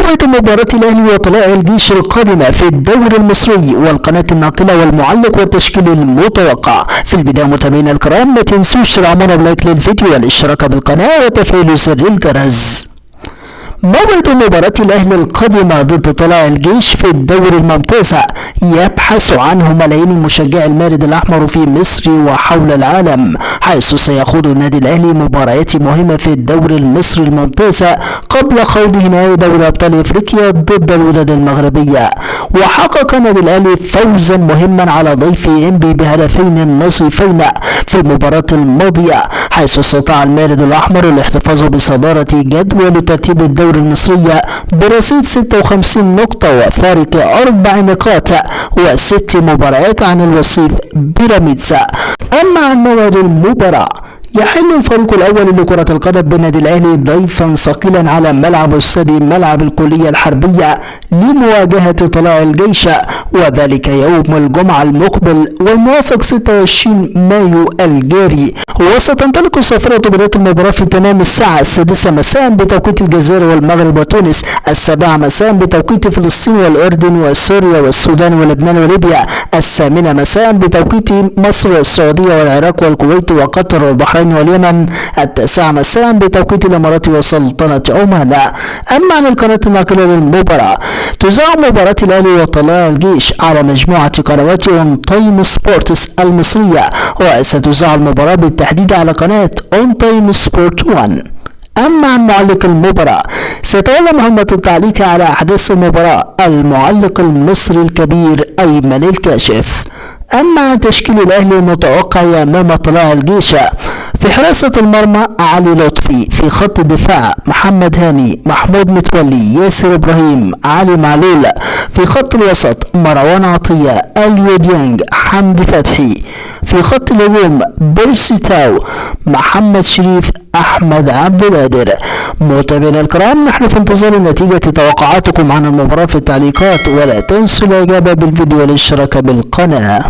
موعد مباراة الأهلي وطلائع الجيش القادمة في الدوري المصري والقناة الناقلة والمعلق والتشكيل المتوقع. في البداية متابعينا الكرام ما تنسوش العمل بلايك للفيديو والاشتراك بالقناة وتفعيل زر الجرس. موعد مباراة الأهلي القادمة ضد طلائع الجيش في الدوري الممتاز يبحث عنه ملايين مشجعي المارد الأحمر في مصر وحول العالم، حيث سيخوض النادي الأهلي مباريات مهمة في الدوري المصري الممتاز قبل خوضه نهائي دوري أبطال إفريقيا ضد الوداد المغربية. وحقق النادي الأهلي فوزا مهما على ضيف إنبي بهدفين نصيفين في المباراة الماضية، حيث استطاع المارد الأحمر الاحتفاظ بصدارة جدول ترتيب الدوري المصرية برصيد 56 نقطة وفارق 4 نقاط و6 مباريات عن الوصيف بيراميدز. أما عن موعد المباراة، يحل الفريق الأول لكرة القدم بالنادي الأهلي ضيفا ثقيلا على ملعب السدي ملعب الكلية الحربية لمواجهة طلائع الجيش، وذلك يوم الجمعة المقبل والموافق 26 مايو الجاري. وستنطلق الصافرة بداية المباراة في تمام الساعة 6 مساء بتوقيت الجزائر والمغرب وتونس، 7 مساء بتوقيت فلسطين والأردن وسوريا والسودان ولبنان وليبيا، 8 مساء بتوقيت مصر والسعودية والعراق والكويت وقطر والبحرين واليمن، 9 مساء بتوقيت الامارات وسلطنة عمان. اما عن القناة الناقلة للمباراة، تذاع مباراة الاهلي وطلائع الجيش على مجموعة قنوات اون تايم سبورتس المصرية، وستذاع المباراة بالتحديد على قناة اون تايم سبورت 1. أما عن معلق المباراة، سيتولى مهمة التعليق على أحداث المباراة المعلق المصري الكبير أيمن الكاشف. أما عن تشكيل الأهلي المتوقع أمام طلائع الجيش، في حراسة المرمى علي لطفي، في خط الدفاع محمد هاني، محمود متولي، ياسر إبراهيم، علي معلول، في خط الوسط مروان عطية، اليو ديانج، حمدي فتحي، في خط الهجوم بيرسي تاو، محمد شريف، أحمد عبد القادر. متابعينا الكرام، نحن في انتظار نتيجة توقعاتكم عن المباراة في التعليقات، ولا تنسوا الإجابة بالفيديو والاشتراك بالقناة.